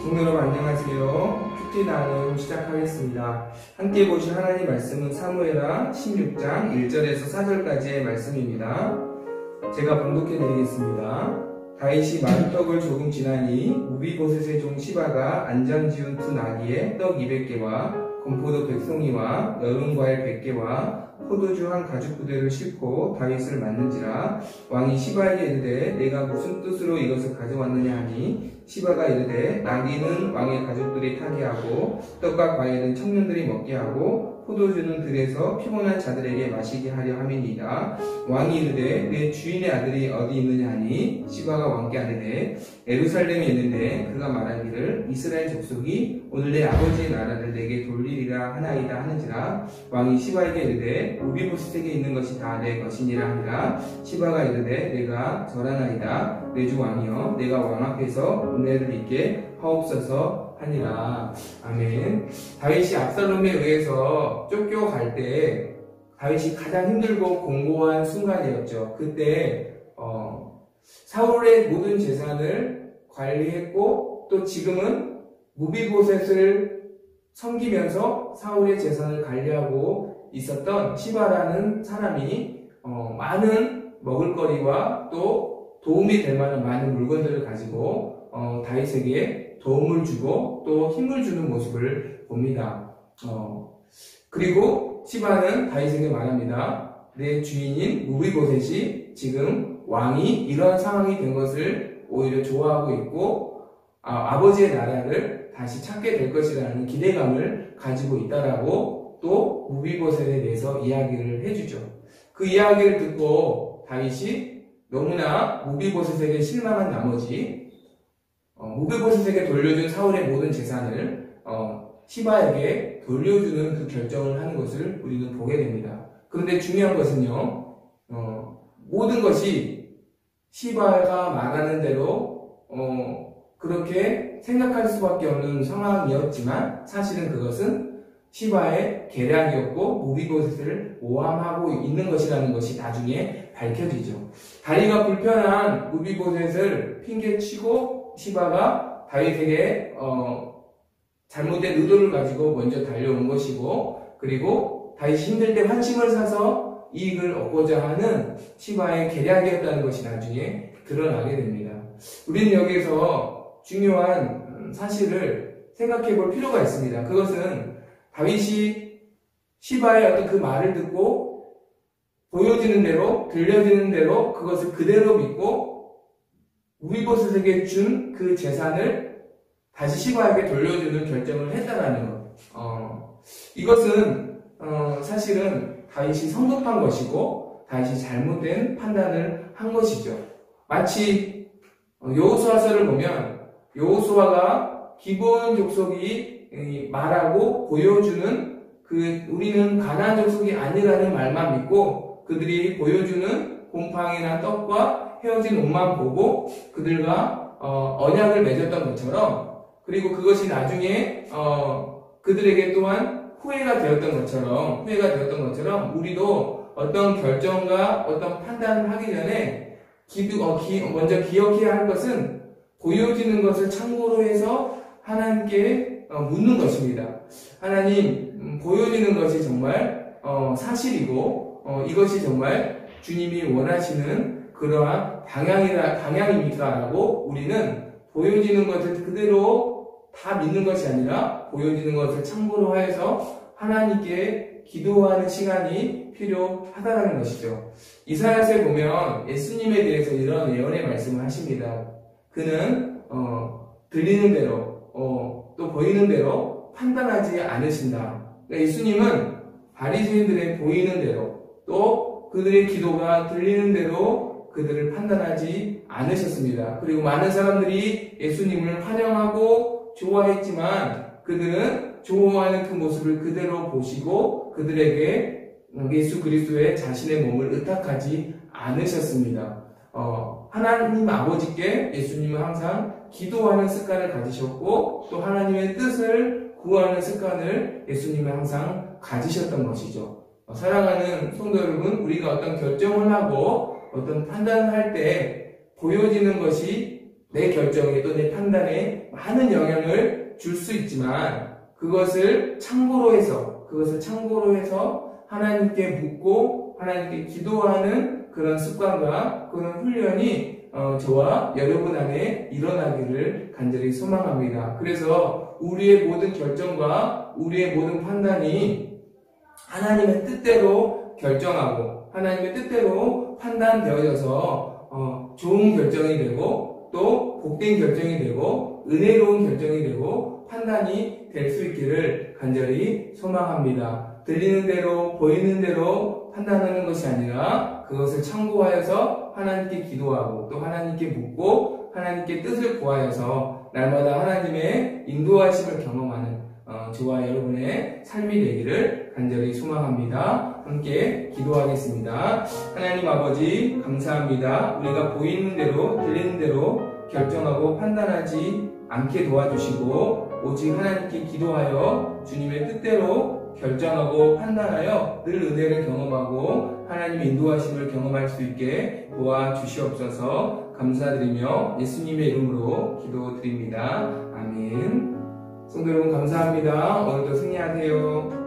성도 여러분 안녕하세요. 큐티 나눔 시작하겠습니다. 함께 보실 하나님 말씀은 사무엘하 16장 1절에서 4절까지의 말씀입니다. 제가 봉독해 드리겠습니다. 다윗이 마루떡을 조금 지나니 무비보셋의 종 시바가 안장 지은 두 나귀에 떡 200개와 건포도 100송이와 여름 과일 100개와 포도주 한 가죽 부대를 싣고 다윗을 맞는지라. 왕이 시바에게 이르되 내가 무슨 뜻으로 이것을 가져왔느냐 하니 시바가 이르되 나귀는 왕의 가족들이 타게 하고 떡과 과일은 청년들이 먹게 하고 포도주는 들에서 피곤한 자들에게 마시게 하려 함이니이다. 왕이 이르되 내 주인의 아들이 어디 있느냐 하니 시바가 왕께 아뢰되 예루살렘에 있는데 그가 말하기를 이스라엘 족속이 오늘 내 아버지의 나라를 내게 돌리리라 하나이다 하는지라. 왕이 시바에게 이르되 무비보셋에게 있는 것이 다 내 것이니라 하니라. 시바가 이르되 내가 절하나이다. 내 주 왕이여 내가 왕 앞에서 은혜를 입게 하옵소서 하니라. 아멘. 다윗이 압살롬에 의해서 쫓겨갈 때 다윗이 가장 힘들고 공고한 순간이었죠. 그때 사울의 모든 재산을 관리했고 또 지금은 무비보셋을 섬기면서 사울의 재산을 관리하고 있었던 시바라는 사람이 많은 먹을거리와 또 도움이 될 만한 많은 물건들을 가지고 다윗에게 도움을 주고 또 힘을 주는 모습을 봅니다. 그리고 시바는 다윗에게 말합니다. 내 주인인 무비보셋이 지금 왕이 이런 상황이 된 것을 오히려 좋아하고 있고 아버지의 나라를 다시 찾게 될 것이라는 기대감을 가지고 있다라고 또 무비보셋에 대해서 이야기를 해주죠. 그 이야기를 듣고 다윗이 너무나 무비보셋에게 실망한 나머지 무비보셋에게 돌려준 사울의 모든 재산을 시바에게 돌려주는 그 결정을 하는 것을 우리는 보게 됩니다. 그런데 중요한 것은요, 모든 것이 시바가 말하는 대로 그렇게 생각할 수밖에 없는 상황이었지만 사실은 그것은 시바의 계략이었고 무비보셋을 모함하고 있는 것이라는 것이 나중에 밝혀지죠. 다리가 불편한 무비보셋을 핑계치고 시바가 다윗에게 잘못된 의도를 가지고 먼저 달려온 것이고, 그리고 다윗이 힘들 때 환심을 사서 이익을 얻고자 하는 시바의 계략이었다는 것이 나중에 드러나게 됩니다. 우리는 여기에서 중요한 사실을 생각해 볼 필요가 있습니다. 그것은 다윗이 시바의 어떤 그 말을 듣고 보여지는 대로, 들려지는 대로 그것을 그대로 믿고 무비보셋에게 준 그 재산을 다시 시바에게 돌려주는 결정을 했다라는 것. 이것은 사실은 다윗이 성급한 것이고 다윗이 잘못된 판단을 한 것이죠. 마치 여호수아서를 보면 여호수아가 기브온 족속이 말하고 보여주는 우리는 가나안 족속이 아니라는 말만 믿고 그들이 보여주는 곰팡이나 떡과 헤어진 옷만 보고 그들과 언약을 맺었던 것처럼, 그리고 그것이 나중에 그들에게 또한 후회가 되었던 것처럼 우리도 어떤 결정과 어떤 판단을 하기 전에 먼저 기억해야 할 것은 보여지는 것을 참고로 해서 하나님께 묻는 것입니다. 하나님, 보여지는 것이 정말 사실이고 이것이 정말 주님이 원하시는 그러한 방향입니까? 라고 우리는 보여지는 것을 그대로 다 믿는 것이 아니라 보여지는 것을 참고로 하여서 하나님께 기도하는 시간이 필요하다는 것이죠. 이사야서에 보면 예수님에 대해서 이런 예언의 말씀을 하십니다. 그는 들리는 대로 또 보이는 대로 판단하지 않으신다. 그러니까 예수님은 바리새인들의 보이는 대로 또 그들의 기도가 들리는 대로 그들을 판단하지 않으셨습니다. 그리고 많은 사람들이 예수님을 환영하고 좋아했지만 그들은 좋아하는 그 모습을 그대로 보시고 그들에게 예수 그리스도의 자신의 몸을 의탁하지 않으셨습니다. 하나님 아버지께 예수님은 항상 기도하는 습관을 가지셨고 또 하나님의 뜻을 구하는 습관을 예수님은 항상 가지셨던 것이죠. 사랑하는 성도 여러분, 우리가 어떤 결정을 하고 어떤 판단을 할 때 보여지는 것이 내 결정에 또 내 판단에 많은 영향을 줄 수 있지만 그것을 참고로 해서 하나님께 묻고 하나님께 기도하는 그런 습관과 그런 훈련이 저와 여러분 안에 일어나기를 간절히 소망합니다. 그래서 우리의 모든 결정과 우리의 모든 판단이 하나님의 뜻대로 결정하고 하나님의 뜻대로 판단되어져서 좋은 결정이 되고 또 복된 결정이 되고 은혜로운 결정이 되고 판단이 될 수 있기를 간절히 소망합니다. 들리는 대로 보이는 대로 판단하는 것이 아니라 그것을 참고하여서 하나님께 기도하고 또 하나님께 묻고 하나님께 뜻을 구하여서 날마다 하나님의 인도하심을 경험하는 저와 여러분의 삶이 되기를 간절히 소망합니다. 함께 기도하겠습니다. 하나님 아버지 감사합니다. 우리가 보이는 대로 들리는 대로 결정하고 판단하지 않게 도와주시고 오직 하나님께 기도하여 주님의 뜻대로 결정하고 판단하여 늘 은혜를 경험하고 하나님의 인도하심을 경험할 수 있게 도와주시옵소서. 감사드리며 예수님의 이름으로 기도드립니다. 아멘. 성도 여러분 감사합니다. 오늘도 승리하세요.